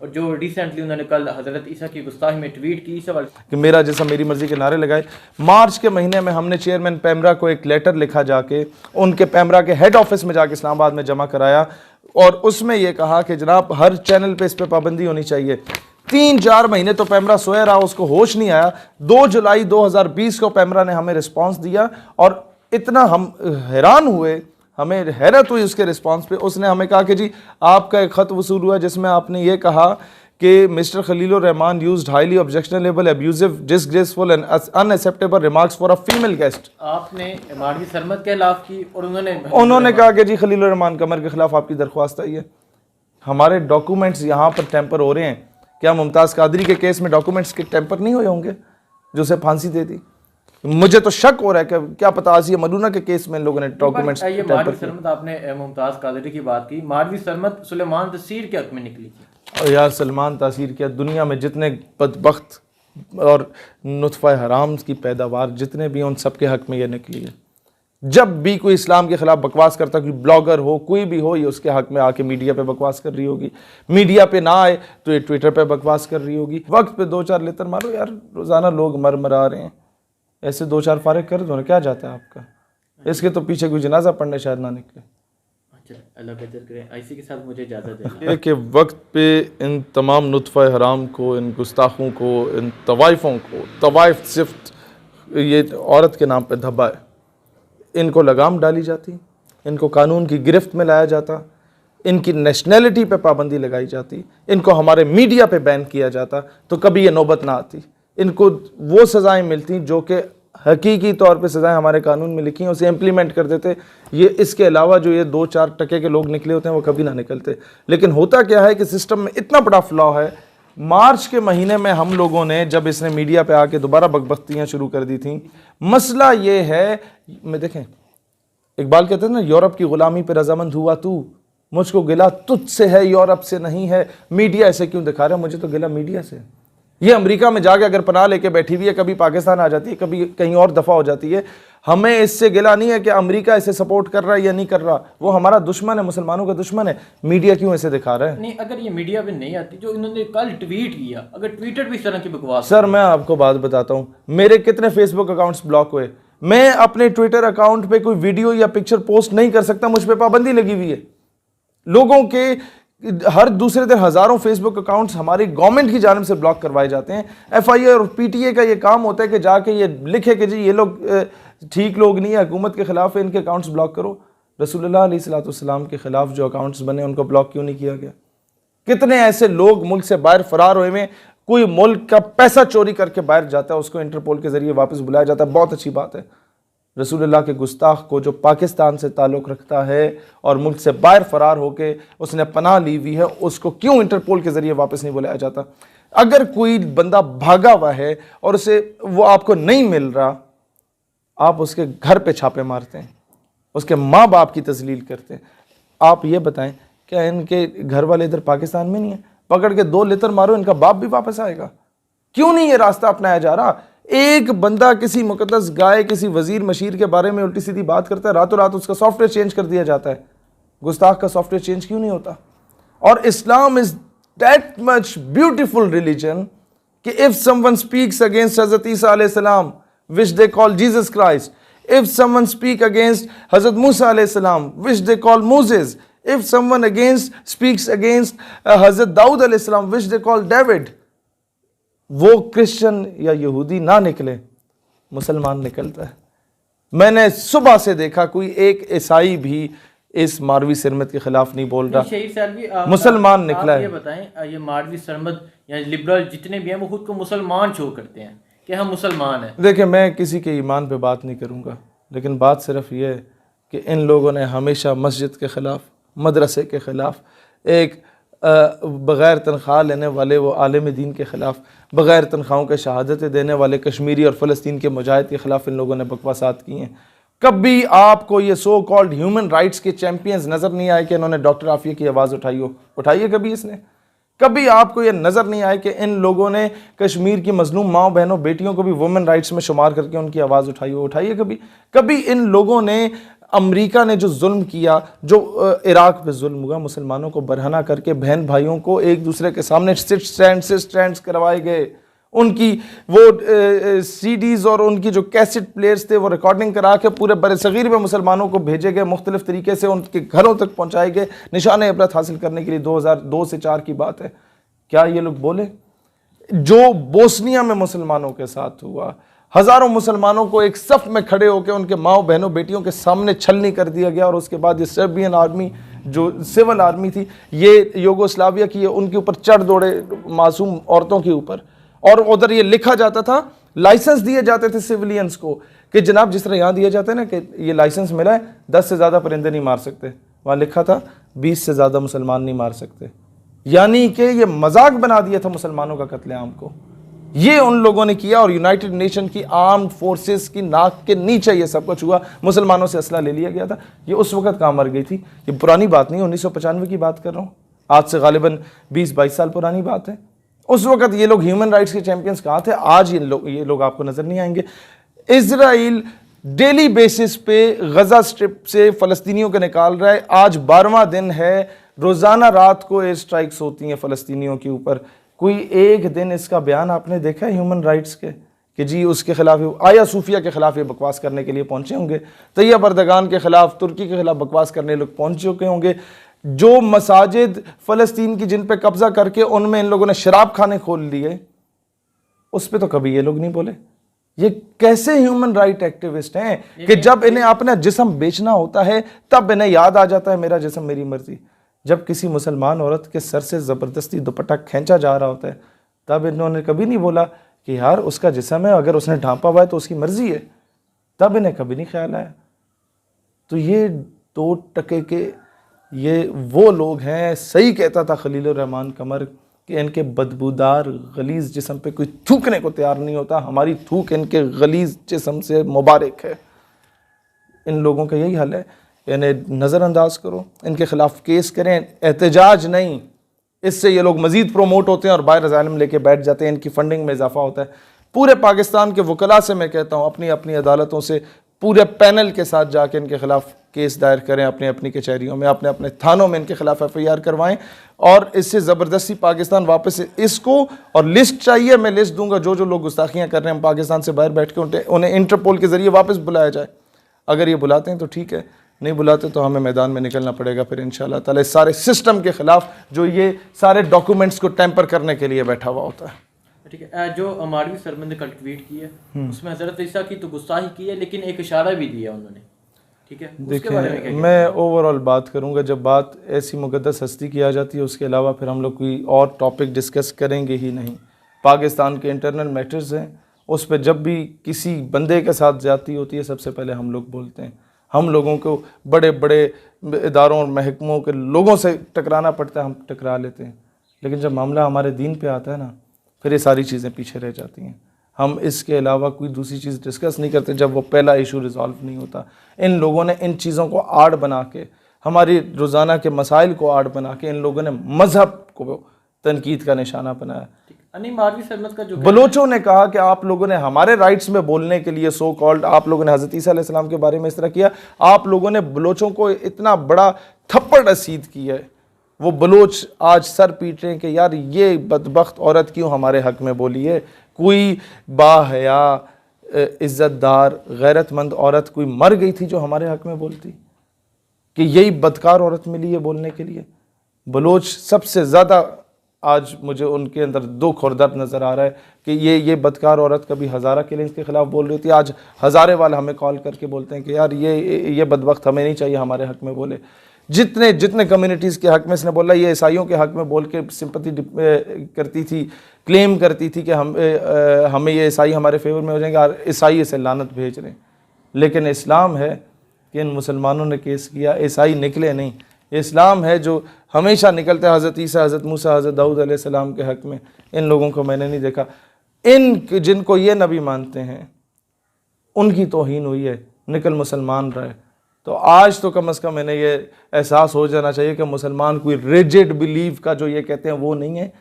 और जो रिसेंटली उन्होंने कल हज़रत ईसा की गुस्ताखी में ट्वीट की सवाल कि मेरा जैसा मेरी मर्जी के नारे लगाए। मार्च के महीने में हमने चेयरमैन पैमरा को एक लेटर लिखा, जाके उनके पैमरा के हेड ऑफिस में जाके इस्लामाबाद में जमा कराया, और उसमें यह कहा कि जनाब हर चैनल पे इस पर पाबंदी होनी चाहिए। 3-4 महीने तो पैमरा सोया रहा, उसको होश नहीं आया। 2 जुलाई 2020 को पैमरा ने हमें रिस्पांस दिया और इतना हम हैरान हुए, हमें हैरत हुई उसके रिस्पांस पे। उसने हमें कहा कि जी आपका एक ख़त वसूल हुआ जिसमें आपने ये कहा कि mister Khalilur Rahman used highly objectionable, abusive, disgraceful and unacceptable remarks for a female guest. आपने माडवी सरमद के खिलाफ की और उन्होंने कहा कि जी खलीलुर रहमान कमर के खिलाफ आपकी दरख्वास्त आई है। हमारे डॉक्यूमेंट्स यहाँ पर टेम्पर हो रहे हैं। क्या मुमताज़ कादरी के केस में डॉक्यूमेंट्स के टेम्पर नहीं हुए होंगे जो उसे फांसी दे दी? मुझे तो शक हो रहा है कि क्या पता आसिया मलूना के केस में लोगों ने डॉक्यूमेंट्स माडवी सरमद, आपने मुमताज़ कादरी की बात की, माडवी सरमद सुलेमान तसीर के हक में निकली थी। और यार सलमान तासीर क्या, दुनिया में जितने बदबख्त और नुत्फ़ा हराम की पैदावार जितने भी हैं उन सब के हक में ये निकली है। जब भी कोई इस्लाम के खिलाफ बकवास करता, कोई ब्लॉगर हो कोई भी हो, ये उसके हक में आके मीडिया पे बकवास कर रही होगी। मीडिया पे ना आए तो ये ट्विटर पे बकवास कर रही होगी। वक्त पे 2-4 लेतर मारो यार, रोज़ाना लोग मर रहे हैं, ऐसे 2-4 फारिग कर दो ना, क्या जाता है आपका? इसके तो पीछे कोई जनाजा पढ़ने शायद ना निकले। अल्लाह बेहतर करे। इसी के साथ मुझे इजाज़त देना है कि वक्त पे इन तमाम नुत्फ़ा हराम को, इन गुस्ताखों को, इन तवाइफ़ों को, तवाइफ सिर्फ ये औरत के नाम पे धब्बा है, इनको लगाम डाली जाती, इनको कानून की गिरफ्त में लाया जाता, इनकी नेशनैलिटी पे पाबंदी लगाई जाती, इनको हमारे मीडिया पे बैन किया जाता, तो कभी ये नौबत ना आती। इनको वो सज़ाएं मिलती जो कि हकीकी तौर पे सज़ाएं हमारे कानून में लिखी हैं, उसे इम्प्लीमेंट कर देते। ये इसके अलावा जो ये 2-4 टके के लोग निकले होते हैं वो कभी ना निकलते। लेकिन होता क्या है कि सिस्टम में इतना बड़ा फ्लॉ है। मार्च के महीने में हम लोगों ने जब इसने मीडिया पे आके दोबारा बकबख्तियाँ शुरू कर दी थी, मसला ये है, मैं देखें इकबाल कहते हैं ना, यूरोप की ग़ुलामी पे रजामंद हुआ तू, मुझको गिला तुझसे है यूरोप से नहीं है। मीडिया ऐसे क्यों दिखा रहा है? मुझे तो गिला मीडिया से। ये अमेरिका में जाके अगर पनाह लेके बैठी हुई है, कभी पाकिस्तान आ जाती है, कभी कहीं और दफ़ा हो जाती है, हमें इससे गिला नहीं है कि अमेरिका इसे सपोर्ट कर रहा है या नहीं कर रहा। वो हमारा दुश्मन है, मुसलमानों का दुश्मन है। मीडिया क्यों ऐसे दिखा रहा है? नहीं, अगर ये मीडिया पे नहीं आती, जो इन्होंने कल ट्वीट किया, अगर ट्विटर भी इस तरह की बकवास। सर मैं आपको बात बताता हूँ, मेरे कितने फेसबुक अकाउंट्स ब्लॉक हुए। मैं अपने ट्विटर अकाउंट पे कोई वीडियो या पिक्चर पोस्ट नहीं कर सकता, मुझ पर पाबंदी लगी हुई है। लोगों के हर दूसरे दिन हज़ारों फेसबुक अकाउंट्स हमारी गवर्नमेंट की जानिब से ब्लॉक करवाए जाते हैं। FIA और PTA का ये काम होता है कि जाके ये लिखे कि जी ये लोग ठीक लोग नहीं है, हुकूमत के ख़िलाफ़ है, इनके अकाउंट्स ब्लॉक करो। रसूलुल्लाह अलैहिस्सलाम के ख़िलाफ़ जो अकाउंट्स बने उनको ब्लॉक क्यों नहीं किया गया? कितने ऐसे लोग मुल्क से बाहर फ़रार हुए में, कोई मुल्क का पैसा चोरी करके बाहर जाता है, उसको इंटरपोल के ज़रिए वापस बुलाया जाता है, बहुत अच्छी बात है। रसूलुल्लाह के गुस्ताख को जो पाकिस्तान से ताल्लुक़ रखता है और मुल्क से बाहर फ़रार होकर उसने पनाह ली हुई है, उसको क्यों इंटरपोल के ज़रिए वापस नहीं बुलाया जाता? अगर कोई बंदा भागा हुआ है और उसे वो आपको नहीं मिल रहा, आप उसके घर पे छापे मारते हैं, उसके माँ बाप की तज़लील करते हैं। आप ये बताएं, क्या इनके घर वाले इधर पाकिस्तान में नहीं है? पकड़ के 2 लेतर मारो, इनका बाप भी वापस आएगा। क्यों नहीं ये रास्ता अपनाया जा रहा? एक बंदा किसी मुकद्दस गाय, किसी वजीर मशीर के बारे में उल्टी सीधी बात करता है, रातों रात उसका सॉफ्टवेयर चेंज कर दिया जाता है। गुस्ताख का सॉफ्टवेयर चेंज क्यों नहीं होता? और Islam is that much beautiful religion कि इफ समवन स्पीक्स अगेंस्ट हजरत ईसा अलैहि सलाम which they call Jesus Christ, if someone speak against हजरत मूसा अलैहि सलाम which they call Moses, if someone speaks against हजरत दाऊद अलैहिस्सलाम विच दे कॉल डेविड, वो क्रिश्चियन या यहूदी ना निकले, मुसलमान निकलता है। मैंने सुबह से देखा कोई एक ईसाई भी इस मारवी सरमद के खिलाफ नहीं बोल रहा, मुसलमान निकला है। ये बताएं, ये मारवी सरमद या लिबरल जितने भी हैं वो खुद को मुसलमान शो करते हैं कि हम मुसलमान हैं। देखिए मैं किसी के ईमान पे बात नहीं करूँगा, लेकिन बात सिर्फ ये है कि इन लोगों ने हमेशा मस्जिद के ख़िलाफ़, मदरसे के ख़िलाफ़, एक बग़ैर तनख्वाह लेने वाले वो आलिम दीन के ख़िलाफ़, बग़ैर तनख्वाहों के शहादतें देने वाले कश्मीरी और फ़लस्तीन के मुजाहिद के ख़िलाफ़ इन लोगों ने बकवासात की हैं। कभी आपको ये सो कॉल्ड ह्यूमन राइट्स के चैम्पियंस नज़र नहीं आए कि इन्होंने डॉक्टर आफिया की आवाज़ उठाई हो? उठाइए कभी इसने? कभी आपको ये नज़र नहीं आए कि इन लोगों ने कश्मीर की मजलूम माओ बहनों बेटियों को भी वुमेन राइट्स में शुमार करके उनकी आवाज़ उठाई हो? उठाइए कभी? कभी इन लोगों ने अमेरिका ने जो जुल्म किया, जो इराक पे जुल्म हुआ, मुसलमानों को बरहना करके बहन भाइयों को एक दूसरे के सामने स्टैंड्स करवाए गए, उनकी वो सीडीज़ और उनकी जो कैसेट प्लेयर्स थे वो रिकॉर्डिंग करा के पूरे बरसगीर में मुसलमानों को भेजे गए, मुख्तलिफ तरीके से उनके घरों तक पहुँचाए गए निशान इबरत हासिल करने के लिए। 2002 से 4 की बात है। क्या ये लोग बोले? जो बोस्निया में मुसलमानों के साथ हुआ, हज़ारों मुसलमानों को एक सफ में खड़े होकर उनके माओ बहनों बेटियों के सामने छलनी कर दिया गया, और उसके बाद ये सर्बियन आर्मी जो सिविल आर्मी थी, ये यूगोस्लाविया की, उनके ऊपर चढ़ दौड़े मासूम औरतों के ऊपर। और उधर ये लिखा जाता था, लाइसेंस दिए जाते थे सिविलियंस को कि जनाब जिस तरह यहाँ दिए जाते हैं ना कि ये लाइसेंस मिला है, 10 से ज़्यादा परिंदे नहीं मार सकते, वहाँ लिखा था 20 से ज़्यादा मुसलमान नहीं मार सकते। यानी कि ये मजाक बना दिया था मुसलमानों का कत्लेआम को। ये उन लोगों ने किया, और यूनाइटेड नेशन की आर्म्ड फोर्सेस की नाक के नीचे ये सब कुछ हुआ। मुसलमानों से असला ले लिया गया था। ये उस वक्त कहाँ मर गई थी? ये पुरानी बात नहीं, 1995 की बात कर रहा हूँ, आज से गालिबन 20-22 साल पुरानी बात है। उस वक्त ये लोग ह्यूमन राइट्स के चैंपियंस कहाँ थे? आज ये लोग आपको नजर नहीं आएंगे। इजराइल डेली बेसिस पे गजा स्ट्रिप से फ़लस्तीनियों को निकाल रहा है। आज 12वां दिन है, रोज़ाना रात को एयर स्ट्राइक्स होती हैं फ़लस्तीनियों के ऊपर। कोई एक दिन इसका बयान आपने देखा है ह्यूमन राइट्स के कि जी उसके खिलाफ, आया सूफिया के खिलाफ ये बकवास करने के लिए पहुंचे होंगे, तैयब अर्दगान के खिलाफ, तुर्की के खिलाफ बकवास करने लोग पहुंच चुके होंगे। जो मसाजिद फ़लस्तीन की जिन पे कब्जा करके उनमें इन लोगों ने शराब खाने खोल लिए, उस पर तो कभी ये लोग नहीं बोले। ये कैसे ह्यूमन राइट एक्टिविस्ट हैं कि जब इन्हें अपना जिस्म बेचना होता है तब इन्हें याद आ जाता है मेरा जिस्म मेरी मर्जी। जब किसी मुसलमान औरत के सर से ज़बरदस्ती दुपट्टा खींचा जा रहा होता है, तब इन्होंने कभी नहीं बोला कि यार उसका जिस्म है, अगर उसने ढांपा हुआ है तो उसकी मर्जी है। तब इन्हें कभी नहीं ख्याल आया। तो ये 2 टके के ये वो लोग हैं, सही कहता था खलीलुर रहमान कमर कि इनके बदबूदार गलीज़ जिस्म पे कोई थूकने को तैयार नहीं होता। हमारी थूक इनके गलीज़ जिस्म से मुबारक है। इन लोगों का यही हाल है। इन्हें नज़रअंदाज करो, इनके ख़िलाफ़ केस करें, एहतजाज नहीं। इससे ये लोग मज़ीद प्रोमोट होते हैं और बाहर ज़ालिम लेके बैठ जाते हैं, इनकी फंडिंग में इजाफा होता है। पूरे पाकिस्तान के वकला से मैं कहता हूँ, अपनी अपनी अदालतों से पूरे पैनल के साथ जाके इनके खिलाफ केस दायर करें, अपने अपनी कचहरियों में, अपने अपने थानों में इनके खिलाफ FIR करवाएं, और इससे ज़बरदस्ती पाकिस्तान वापस इसको, और लिस्ट चाहिए, मैं लिस्ट दूंगा जो जो लोग गुस्ताखियाँ कर रहे हैं पाकिस्तान से बाहर बैठ के, उन्हें इंटरपोल के ज़रिए वापस बुलाया जाए। अगर ये बुलाते हैं तो ठीक है, नहीं बुलाते तो हमें मैदान में निकलना पड़ेगा फिर इंशाअल्लाह ताला इस सारे सिस्टम के ख़िलाफ़ जो ये सारे डॉक्यूमेंट्स को टेम्पर करने के लिए बैठा हुआ होता है। ठीक है, जो मारवी सरमंद ने कल ट्वीट की है उसमें हज़रत ईसा की तो गुस्ताखी की है, लेकिन एक इशारा भी दिया उन्होंने। ठीक है, उसके बारे में क्या? मैं ओवरऑल बात करूंगा। जब बात ऐसी मुक़द्दस हस्ती की आ जाती है उसके अलावा फिर हम लोग कोई और टॉपिक डिस्कस करेंगे ही नहीं। पाकिस्तान के इंटरनल मैटर्स हैं, उस पर जब भी किसी बंदे के साथ ज़्यादती होती है सबसे पहले हम लोग बोलते हैं। हम लोगों को बड़े बड़े इदारों और महकमों के लोगों से टकराना पड़ता है, हम टकरा लेते हैं, लेकिन जब मामला हमारे दीन पे आता है ना, फिर ये सारी चीज़ें पीछे रह जाती हैं। हम इसके अलावा कोई दूसरी चीज़ डिस्कस नहीं करते जब वो पहला इशू रिज़ॉल्व नहीं होता। इन लोगों ने इन चीज़ों को आड़ बना के, हमारी रोज़ाना के मसाइल को आड़ बना के, इन लोगों ने मज़हब को तनकीद का निशाना बनाया। मारवी सरमद का जो बलोचों ने कहा कि आप लोगों ने हमारे राइट्स में बोलने के लिए सो कॉल्ड, आप लोगों ने हज़रत ईसा अलैहिस्सलाम के बारे में इस तरह किया, आप लोगों ने बलोचों को इतना बड़ा थप्पड़ रसीद किया है। वो बलोच आज सर पीट रहे हैं कि यार ये बदबख्त औरत क्यों हमारे हक़ में बोली है। कोई बाहया इज़्ज़तदार गैरतमंद औरत कोई मर गई थी जो हमारे हक़ में बोलती, कि यही बदकार औरत मिली है बोलने के लिए। बलोच सबसे ज़्यादा आज मुझे उनके अंदर दुख और दर्द नज़र आ रहा है कि ये बदकार औरत कभी हज़ारा किलिंग्स के ख़िलाफ़ बोल रही थी, आज हज़ारे वाले हमें कॉल करके बोलते हैं कि यार ये बदबख्त हमें नहीं चाहिए हमारे हक़ में बोले। जितने कम्युनिटीज़ के हक़ में इसने बोला, ये ईसाइयों के हक़ में बोल के सिंपैथी करती थी, क्लेम करती थी कि हमें ये ईसाई हमारे फेवर में हो जाएंगे और ईसाई इसे लानत भेज रहे हैं। लेकिन इस्लाम है कि इन मुसलमानों ने केस किया, ईसाई निकले नहीं। इस्लाम है जो हमेशा निकलता है हज़रत ईसा, हज़रत मूसा, हज़रत दाऊद अलैहिस्सलाम के हक़ में। इन लोगों को मैंने नहीं देखा। इन जिनको ये नबी मानते हैं उनकी तौहीन हुई है, निकल मुसलमान रहे। तो आज तो कम से कम इन्हें ये एहसास हो जाना चाहिए कि मुसलमान कोई रिजिड बिलीव का जो ये कहते हैं वो नहीं है।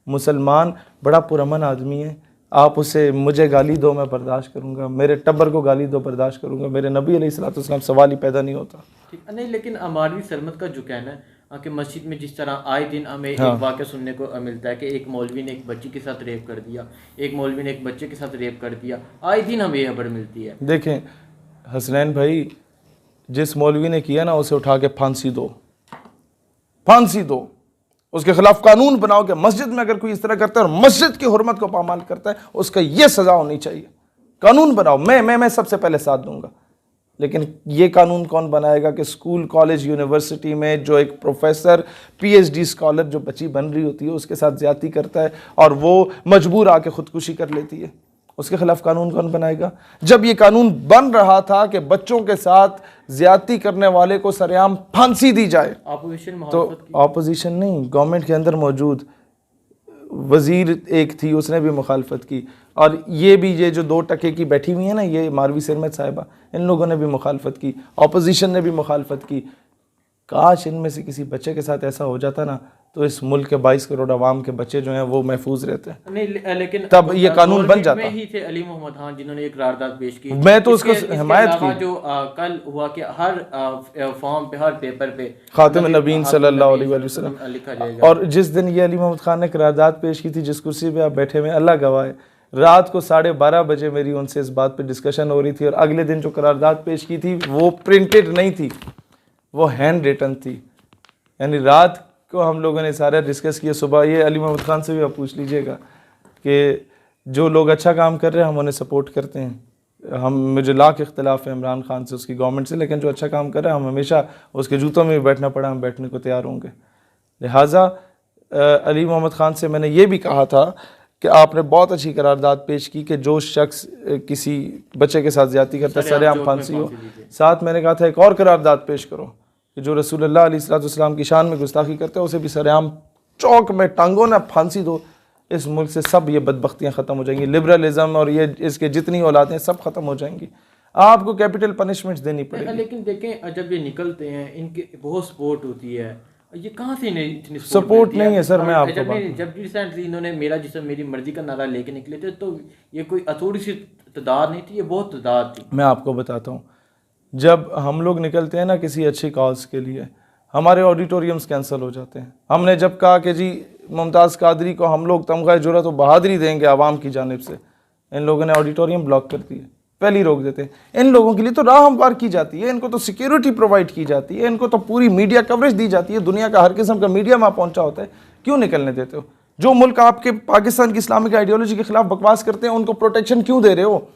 मुसलमान बड़ा पुरअमन आदमी है, आप उसे मुझे गाली दो मैं बर्दाश्त करूँगा, मेरे टब्बर को गाली दो बर्दाश्त करूँगा, मेरे नबी अलैहिस्सलाम सवाल ही पैदा नहीं होता। ठीक नहीं, लेकिन अमारवी सरमद का जो कहना है कि मस्जिद में जिस तरह आए दिन हमें हाँ। एक वाक़या सुनने को मिलता है कि एक मौलवी ने एक बच्ची के साथ रेप कर दिया, एक मौलवी ने एक बच्चे के साथ रेप कर दिया, आए दिन हमें यह खबर मिलती है। देखें हसनैन भाई, जिस मौलवी ने किया ना उसे उठा के फांसी दो, फांसी दो, उसके खिलाफ कानून बनाओ कि मस्जिद में अगर कोई इस तरह करता है और मस्जिद की हुर्मत को पामाल करता है उसका ये सजा होनी चाहिए। कानून बनाओ, मैं सबसे पहले साथ दूंगा। लेकिन ये कानून कौन बनाएगा कि स्कूल कॉलेज यूनिवर्सिटी में जो एक प्रोफेसर पीएचडी स्कॉलर जो बच्ची बन रही होती है उसके साथ ज्यादती करता है और वो मजबूर आके खुदकुशी कर लेती है, उसके खिलाफ कानून कौन बनाएगा? जब ये कानून बन रहा था कि बच्चों के साथ ज्यादती करने वाले को सरेआम फांसी दी जाए, तो ऑपोजिशन नहीं, गवर्नमेंट के अंदर मौजूद वजीर एक थी उसने भी मुखालफत की, और ये जो 2 टके की बैठी हुई है ना, ये मारवी सरमद साहिबा, इन लोगों ने भी मुखालफत की, ऑपोजिशन ने भी मुखालफत की। काश इनमें से किसी बच्चे के साथ ऐसा हो जाता ना तो इस मुल्क के 22 करोड़ अवाम के बच्चे जो हैं वो महफूज रहते हैं। नहीं, लेकिन तब ये कानून बन जाता। में ही थे अली मोहम्मद खान जिन्होंने एक करारदाद पेश की, मैं तो उसको हिमायत की। जो कल हुआ कि हर फॉर्म पे, हर पेपर पे खातिम नबीन सल्लल्लाहु अलैहि वसल्लम लिखा जाएगा। और जिस दिन ये अली मोहम्मद खान ने करारदाद पेश की थी, जिस कुर्सी पे आप बैठे हुए, अल्लाह गवाह है, रात को 12:30 बजे मेरी उनसे इस बात पे डिस्कशन हो रही थी, और अगले दिन जो करारदाद पेश की थी वो प्रिंटेड नहीं थी, वो हैंड रिटन थी। यानी रात को हम लोगों ने सारा डिस्कस किया, सुबह ये अली मोहम्मद खान से भी आप पूछ लीजिएगा कि जो लोग अच्छा काम कर रहे हैं हम उन्हें सपोर्ट करते हैं। मुझे लाख इख्तलाफ है इमरान खान से, उसकी गवर्नमेंट से, लेकिन जो अच्छा काम कर रहा है हम हमेशा उसके जूतों में भी बैठना पड़ा हम बैठने को तैयार होंगे। लिहाजा अली मोहम्मद खान से मैंने ये भी कहा था कि आपने बहुत अच्छी करारदाद पेश की कि जो शख्स किसी बच्चे के साथ ज्यादती करता है सरेआम फांसी हो। साथ मैंने कहा था एक और करारदाद पेश करो कि जो रसूलुल्लाह अलैहिस्सलाम की शान में गुस्ताखी करते हैं उसे भी सरेआम चौक में टांगों ना फांसी दो। इस मुल्क से सब ये बदबख्तियाँ ख़त्म हो जाएंगी, लिबरलिज्म और ये इसके जितनी औलादें सब ख़त्म हो जाएंगी। आपको कैपिटल पनिशमेंट्स देनी पड़ेगी। लेकिन देखें जब ये निकलते हैं इनकी बहुत सपोर्ट होती है, ये कहाँ से इतनी सपोर्ट नहीं है सर। मैं आपको जब रिसेंटली इन्होंने मेरा जिस्म मेरी मर्जी का नारा लेके निकले थे तो ये कोई थोड़ी सी तादाद नहीं थी, ये बहुत तादाद थी। मैं आपको बताता हूँ, जब हम लोग निकलते हैं ना किसी अच्छी कॉज के लिए, हमारे ऑडिटोरियम्स कैंसिल हो जाते हैं। हमने जब कहा कि जी मुमताज़ कादरी को हम लोग तमगा जुरत और बहादुरी देंगे आवाम की जानिब से, इन लोगों ने ऑडिटोरियम ब्लॉक कर दिए, पहले ही रोक देते हैं। इन लोगों के लिए तो राह हमवार की जाती है, इनको तो सिक्योरिटी प्रोवाइड की जाती है, इनको तो पूरी मीडिया कवरेज दी जाती है, दुनिया का हर किस्म का मीडिया वहाँ पहुँचा होता है। क्यों निकलने देते हो? जो मुल्क आपके पाकिस्तान की इस्लामिक आइडियोलॉजी के खिलाफ बकवास करते हैं उनको प्रोटेक्शन क्यों दे रहे हो?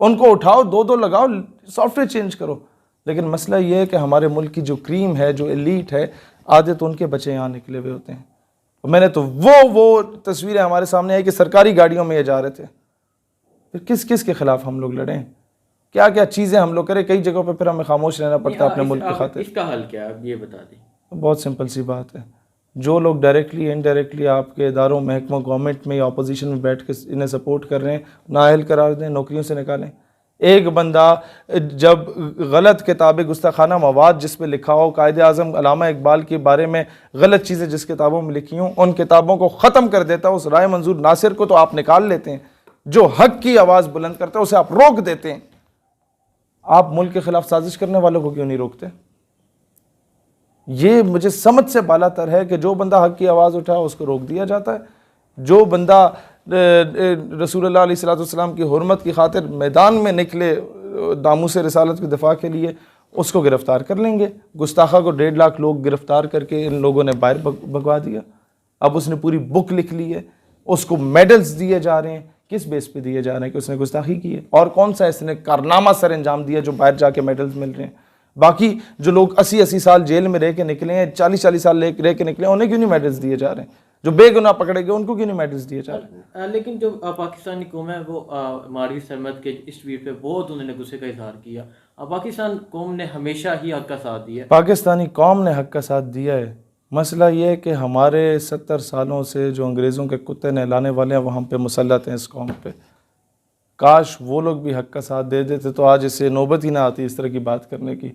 उनको उठाओ, 2-2 लगाओ, सॉफ्टवेयर चेंज करो। लेकिन मसला ये है कि हमारे मुल्क की जो क्रीम है, जो एलीट है, आधे तो उनके बच्चे यहाँ निकले हुए होते हैं। मैंने तो वो तस्वीरें हमारे सामने आई कि सरकारी गाड़ियों में ये जा रहे थे। फिर किस किस के खिलाफ हम लोग लड़ें? क्या क्या चीज़ें हम लोग करें? कई जगहों पे फिर हमें खामोश रहना पड़ता है अपने मुल्क की खातिर। इसका हल क्या है, ये बता दें। बहुत सिंपल सी बात है, जो लोग डायरेक्टली इनडायरेक्टली आपके इदारों, महकमों, गवर्नमेंट में या अपोजिशन में बैठ के इन्हें सपोर्ट कर रहे हैं, नाअहल करार दें, नौकरियों से निकालें। एक बंदा जब गलत किताबें, गुस्ताखाना मवाद जिस पे लिखा हो, कायदे आज़म अल्लामा इकबाल के बारे में गलत चीज़ें जिस किताबों में लिखी हों, उन किताबों को ख़त्म कर देता है, उस राय मंजूर नासिर को तो आप निकाल लेते हैं, जो हक की आवाज़ बुलंद करता है उसे आप रोक देते हैं। आप मुल्क के खिलाफ साजिश करने वालों को क्यों नहीं रोकते? ये मुझे समझ से बालातर है कि जो बंदा हक की आवाज़ उठाए उसको रोक दिया जाता है, जो बंदा रसूलुल्लाह अलैहिस्सलाम की हुर्मत की खातिर मैदान में निकले नामूस रिसालत के दिफा के लिए, उसको गिरफ़्तार कर लेंगे। गुस्ताखा को 1.5 लाख लोग गिरफ़्तार करके इन लोगों ने बाहर भगवा दिया। अब उसने पूरी बुक लिख ली है, उसको मेडल्स दिए जा रहे हैं। किस बेस पे दिए जा रहे हैं कि उसने गुस्ताखी की है? और कौन सा इसने कारनामा सर अंजाम दिया जो बाहर जाके मेडल्स मिल रहे हैं? बाकी जो लोग 80-80 साल जेल में रह के निकले हैं, 40-40 साल रह के निकले हैं, उन्हें क्यों नहीं मेडल्स दिए जा रहे हैं? जो बेगुनाह पकड़े गए उनको क्यों नहीं मेडल्स दिए जा रहे? लेकिन जो पाकिस्तानी कौम है वो मारवी सरमद के इस ट्वीट पे बहुत उन्होंने गुस्से का इजहार किया। पाकिस्तान कौम ने हमेशा ही हक का साथ दिया। पाकिस्तानी कौम ने हक का साथ दिया है। मसला ये है कि हमारे 70 सालों से जो अंग्रेज़ों के कुत्ते नहलाने वाले हैं वो हम पे मुसल्लत हैं इस कौम पे। काश वो लोग भी हक का साथ दे देते तो आज इसे नौबत ही ना आती इस तरह की बात करने की।